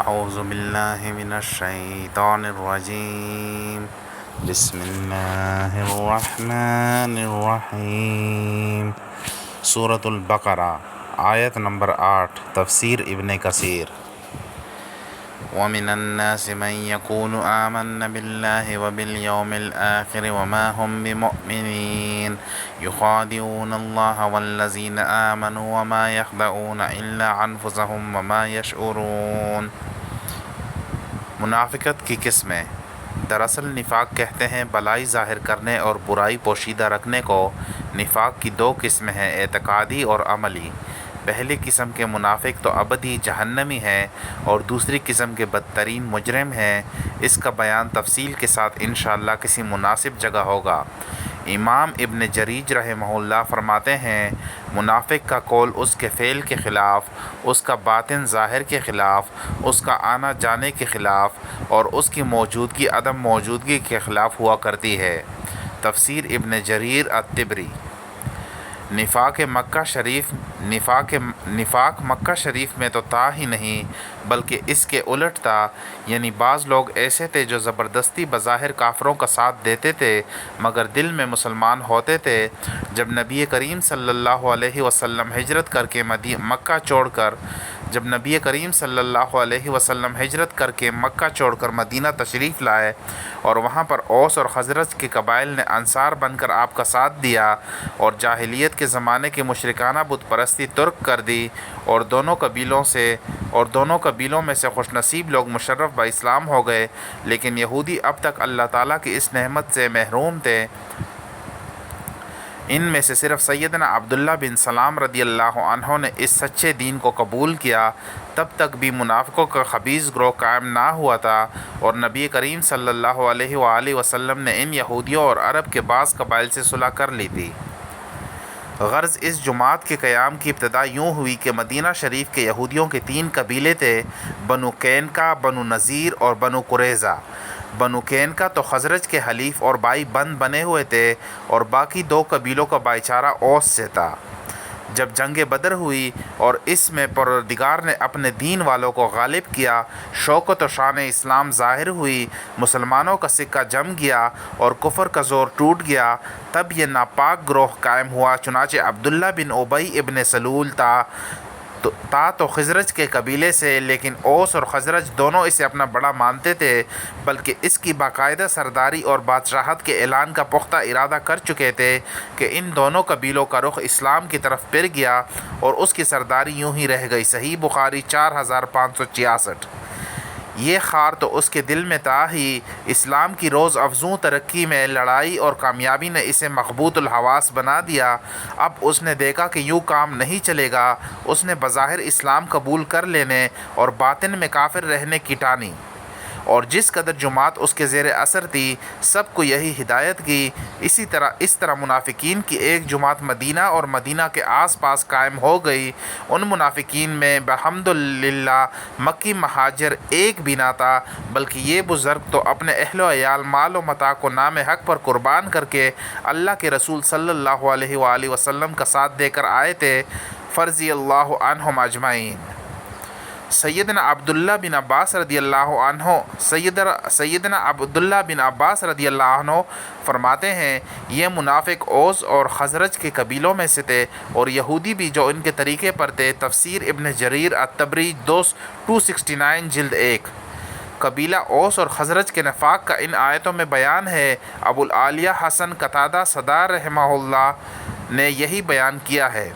اعوذ باللہ من الشیطان الرجیم بسم اللہ الرحمن الرحیم سورة البقرہ آیت نمبر 8 تفسیر ابن کثیر وَمِنَ النَّاسِ مَن يَقُولُ آمَنَّا بِاللَّهِ وَبِالْيَوْمِ الْآخِرِ وَمَا هُمْ بِمُؤْمِنِينَ يُخَادِعُونَ اللَّهَ وَالَّذِينَ آمَنُوا وَمَا يَخْدَعُونَ إِلَّا أَنفُسَهُمْ وَمَا يَشْعُرُونَ۔ منافقت کی قسمیں۔ دراصل نفاق کہتے ہیں بلائی ظاہر کرنے اور برائی پوشیدہ رکھنے کو۔ نفاق کی دو قسمیں ہیں، اعتقادی اور عملی۔ پہلی قسم کے منافق تو ابدی جہنمی ہیں اور دوسری قسم کے بدترین مجرم ہیں۔ اس کا بیان تفصیل کے ساتھ انشاءاللہ کسی مناسب جگہ ہوگا۔ امام ابن جریج رحمہ اللہ فرماتے ہیں، منافق کا قول اس کے فعل کے خلاف، اس کا باطن ظاہر کے خلاف، اس کا آنا جانے کے خلاف اور اس کی موجودگی عدم موجودگی کے خلاف ہوا کرتی ہے۔ تفسیر ابن جریر الطبری۔ نفاق مکہ شریف میں تو تھا ہی نہیں بلکہ اس کے الٹ تھا، یعنی بعض لوگ ایسے تھے جو زبردستی بظاہر کافروں کا ساتھ دیتے تھے مگر دل میں مسلمان ہوتے تھے۔ جب نبی کریم صلی اللہ علیہ وسلم ہجرت کر کے مکہ چھوڑ کر مدینہ تشریف لائے اور وہاں پر اوس اور خزرج کے قبائل نے انصار بن کر آپ کا ساتھ دیا اور جاہلیت کے زمانے کی مشرکانہ بت پرستی ترک کر دی اور دونوں قبیلوں میں سے خوش نصیب لوگ مشرف با اسلام ہو گئے، لیکن یہودی اب تک اللہ تعالیٰ کی اس نعمت سے محروم تھے۔ ان میں سے صرف سیدنا عبداللہ بن سلام رضی اللہ عنہ نے اس سچے دین کو قبول کیا، تب تک بھی منافقوں کا خبیث گروہ قائم نہ ہوا تھا اور نبی کریم صلی اللہ علیہ وآلہ وسلم نے ان یہودیوں اور عرب کے بعض قبائل سے صلح کر لی تھی۔ غرض اس جماعت کے قیام کی ابتدا یوں ہوئی کہ مدینہ شریف کے یہودیوں کے 3 قبیلے تھے، بنو قینقاع، بنو نذیر اور بنو قریظہ۔ بنو قینقاع تو خزرج کے حلیف اور بائی بند بنے ہوئے تھے اور باقی 2 قبیلوں کا بھائی چارہ اوس سے تھا۔ جب جنگ بدر ہوئی اور اس میں پروردگار نے اپنے دین والوں کو غالب کیا، شوکت و شان اسلام ظاہر ہوئی، مسلمانوں کا سکہ جم گیا اور کفر کا زور ٹوٹ گیا، تب یہ ناپاک گروہ قائم ہوا۔ چنانچہ عبداللہ بن ابی ابن سلول تھا تو خزرج کے قبیلے سے، لیکن اوس اور خزرج دونوں اسے اپنا بڑا مانتے تھے، بلکہ اس کی باقاعدہ سرداری اور بادشاہت کے اعلان کا پختہ ارادہ کر چکے تھے کہ ان دونوں قبیلوں کا رخ اسلام کی طرف پھر گیا اور اس کی سرداری یوں ہی رہ گئی۔ صحیح بخاری 4566۔ یہ خار تو اس کے دل میں تھا ہی، اسلام کی روز افزوں ترقی میں لڑائی اور کامیابی نے اسے مغبوط الحواس بنا دیا۔ اب اس نے دیکھا کہ یوں کام نہیں چلے گا، اس نے بظاہر اسلام قبول کر لینے اور باطن میں کافر رہنے کی ٹانی، اور جس قدر جماعت اس کے زیر اثر تھی سب کو یہی ہدایت کی۔ اس طرح منافقین کی ایک جماعت مدینہ اور مدینہ کے آس پاس قائم ہو گئی۔ ان منافقین میں بحمداللہ مکی مہاجر ایک بھی نہ تھا، بلکہ یہ بزرگ تو اپنے اہل و عیال، مال و متاع کو نام حق پر قربان کر کے اللہ کے رسول صلی اللہ علیہ وآلہ وسلم کا ساتھ دے کر آئے تھے، فرضی اللہ عنہم اجمعین۔ سیدنا عبداللہ بن عباس رضی اللہ عنہ فرماتے ہیں، یہ منافق اوس اور خزرج کے قبیلوں میں سے تھے اور یہودی بھی جو ان کے طریقے پر تھے۔ تفسیر ابن جریر الطبری 269 جلد 1۔ قبیلہ اوس اور خزرج کے نفاق کا ان آیتوں میں بیان ہے۔ ابو العالیہ حسن قتادہ صدار رحمہ اللہ نے یہی بیان کیا ہے۔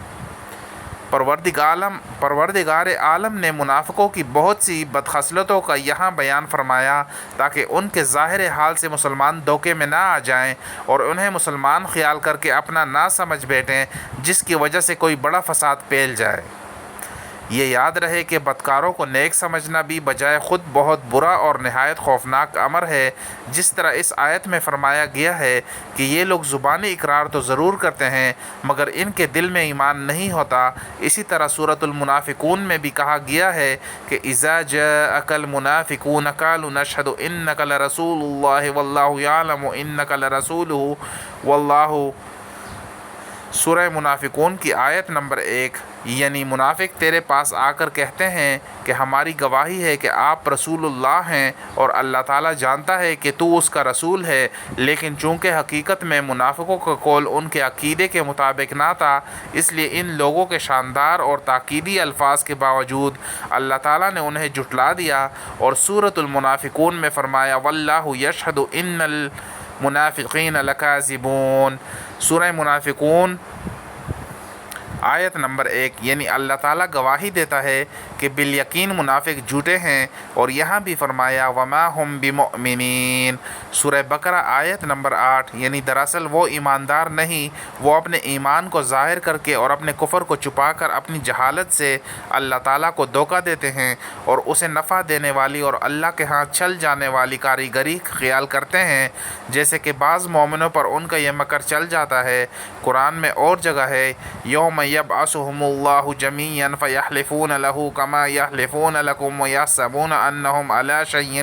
پروردگار عالم نے منافقوں کی بہت سی بدخصلتوں کا یہاں بیان فرمایا تاکہ ان کے ظاہر حال سے مسلمان دھوکے میں نہ آ جائیں اور انہیں مسلمان خیال کر کے اپنا نہ سمجھ بیٹھیں، جس کی وجہ سے کوئی بڑا فساد پھیل جائے۔ یہ یاد رہے کہ بدکاروں کو نیک سمجھنا بھی بجائے خود بہت برا اور نہایت خوفناک امر ہے، جس طرح اس آیت میں فرمایا گیا ہے کہ یہ لوگ زبانی اقرار تو ضرور کرتے ہیں مگر ان کے دل میں ایمان نہیں ہوتا۔ اسی طرح سورۃ المنافقون میں بھی کہا گیا ہے کہ اذا جاءک المنافقون قالوا نشهد انک لرسول اللہ واللہ یعلم انک لرسولہ سورہ منافقون کی آیت نمبر 1، یعنی منافق تیرے پاس آ کر کہتے ہیں کہ ہماری گواہی ہے کہ آپ رسول اللہ ہیں اور اللہ تعالیٰ جانتا ہے کہ تو اس کا رسول ہے، لیکن چونکہ حقیقت میں منافقوں کا قول ان کے عقیدے کے مطابق نہ تھا، اس لیے ان لوگوں کے شاندار اور تاکیدی الفاظ کے باوجود اللہ تعالیٰ نے انہیں جھٹلا دیا اور سورۃ المنافقون میں فرمایا واللہ یشہد ان المنافقین لکاذبون۔ سورہ منافقون آیت نمبر 1، یعنی اللہ تعالیٰ گواہی دیتا ہے کہ بالیقین منافق جھوٹے ہیں، اور یہاں بھی فرمایا وما ہم بمؤمنین۔ سورہ بقرہ آیت نمبر 8، یعنی دراصل وہ ایماندار نہیں، وہ اپنے ایمان کو ظاہر کر کے اور اپنے کفر کو چھپا کر اپنی جہالت سے اللہ تعالیٰ کو دھوکہ دیتے ہیں اور اسے نفع دینے والی اور اللہ کے ہاں چل جانے والی کاریگری خیال کرتے ہیں، جیسے کہ بعض مومنوں پر ان کا یہ مکر چل جاتا ہے۔ قرآن میں اور جگہ ہے یوم یبعثہم اللہ جمیعا فیحلفون لہ کما یحلفون لکم ویحسبون انہم علی شیء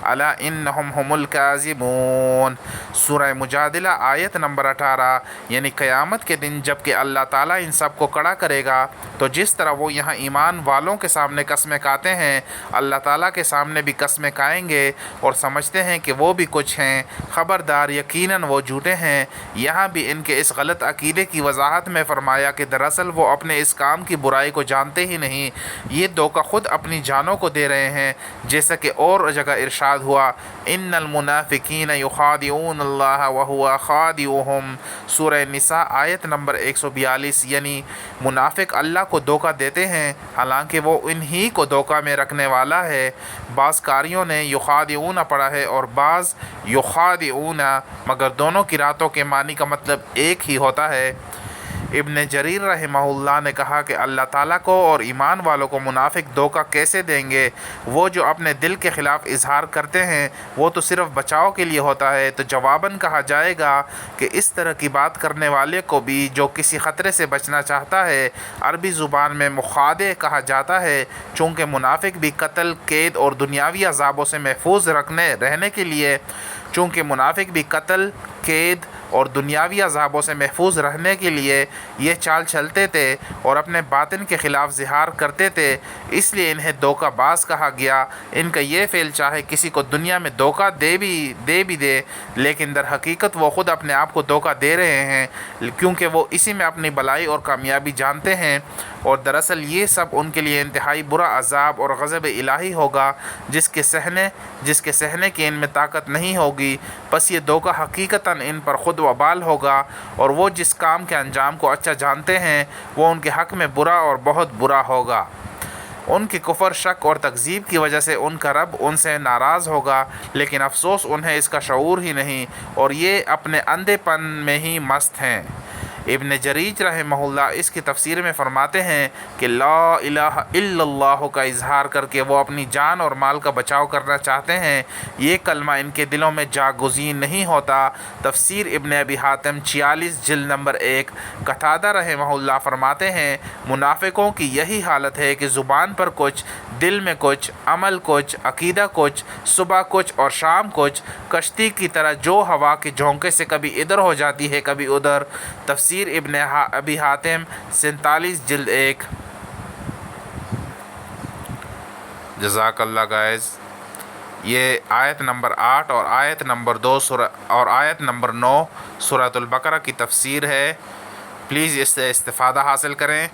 الا انہم ھم الکاذبون۔ سورہ مجادلہ آیت نمبر 18، یعنی قیامت کے دن جب کہ اللہ تعالیٰ ان سب کو کھڑا کرے گا تو جس طرح وہ یہاں ایمان والوں کے سامنے قسمیں کھاتے ہیں، اللہ تعالیٰ کے سامنے بھی قسمیں کھائیں گے اور سمجھتے ہیں کہ وہ بھی کچھ ہیں، خبردار یقیناً وہ جھوٹے ہیں۔ یہاں بھی ان کے اس غلط عقیدے کی وضاحت میں فرمایا کہ دراصل وہ اپنے اس کام کی برائی کو جانتے ہی نہیں، یہ دھوکہ خود اپنی جانوں کو دے رہے ہیں، جیسا کہ اور جگہ ارشاد ہوا ان المنافقین یخادعون اللہ وہو خادعہم۔ سورہ نساء آیت نمبر 142، یعنی منافق اللہ کو دھوکہ دیتے ہیں حالانکہ وہ انہی کو دھوکہ میں رکھنے والا ہے۔ بعض قاریوں نے یخادعون پڑھا ہے اور بعض یخادعون، مگر دونوں قراتوں کے معنی کا مطلب ایک ہی ہوتا ہے۔ ابن جریر رحمہ اللہ نے کہا کہ اللہ تعالیٰ کو اور ایمان والوں کو منافق دھوکہ کیسے دیں گے؟ وہ جو اپنے دل کے خلاف اظہار کرتے ہیں وہ تو صرف بچاؤ کے لیے ہوتا ہے۔ تو جواباً کہا جائے گا کہ اس طرح کی بات کرنے والے کو بھی جو کسی خطرے سے بچنا چاہتا ہے عربی زبان میں مخادع کہا جاتا ہے، چونکہ منافق بھی قتل، قید اور دنیاوی عذابوں سے محفوظ رہنے کے لیے اور دنیاوی عذابوں سے محفوظ رہنے کے لیے یہ چال چلتے تھے اور اپنے باطن کے خلاف ظہار کرتے تھے، اس لیے انہیں دھوکہ باز کہا گیا۔ ان کا یہ فعل چاہے کسی کو دنیا میں دھوکہ دے بھی دے، لیکن در حقیقت وہ خود اپنے آپ کو دھوکہ دے رہے ہیں، کیونکہ وہ اسی میں اپنی بھلائی اور کامیابی جانتے ہیں، اور دراصل یہ سب ان کے لیے انتہائی برا عذاب اور غضب الہی ہوگا جس کے سہنے کی ان میں طاقت نہیں ہوگی۔ پس یہ دھوکہ حقیقتاً ان پر خود وبال ہوگا، اور وہ جس کام کے انجام کو اچھا جانتے ہیں وہ ان کے حق میں برا اور بہت برا ہوگا۔ ان کے کفر، شک اور تکذیب کی وجہ سے ان کا رب ان سے ناراض ہوگا، لیکن افسوس انہیں اس کا شعور ہی نہیں، اور یہ اپنے اندھے پن میں ہی مست ہیں۔ ابن جریج رحمہ اللہ اس کی تفسیر میں فرماتے ہیں کہ لا الہ الا اللہ کا اظہار کر کے وہ اپنی جان اور مال کا بچاؤ کرنا چاہتے ہیں، یہ کلمہ ان کے دلوں میں جاگزین نہیں ہوتا۔ تفسیر ابن ابی حاتم 46 جلد نمبر 1۔ قتادہ رحمہ اللہ فرماتے ہیں منافقوں کی یہی حالت ہے کہ زبان پر کچھ، دل میں کچھ، عمل کچھ، عقیدہ کچھ، صبح کچھ اور شام کچھ، کشتی کی طرح جو ہوا کے جھونکے سے کبھی ادھر ہو جاتی ہے کبھی ادھر۔ تفسیر ابن ابی حاتم 47 جلد 1۔ جزاک اللہ گائز۔ یہ آیت نمبر 8 اور آیت نمبر 2 اور آیت نمبر 9 سورۃ البقرہ کی تفسیر ہے، پلیز اس سے استفادہ حاصل کریں۔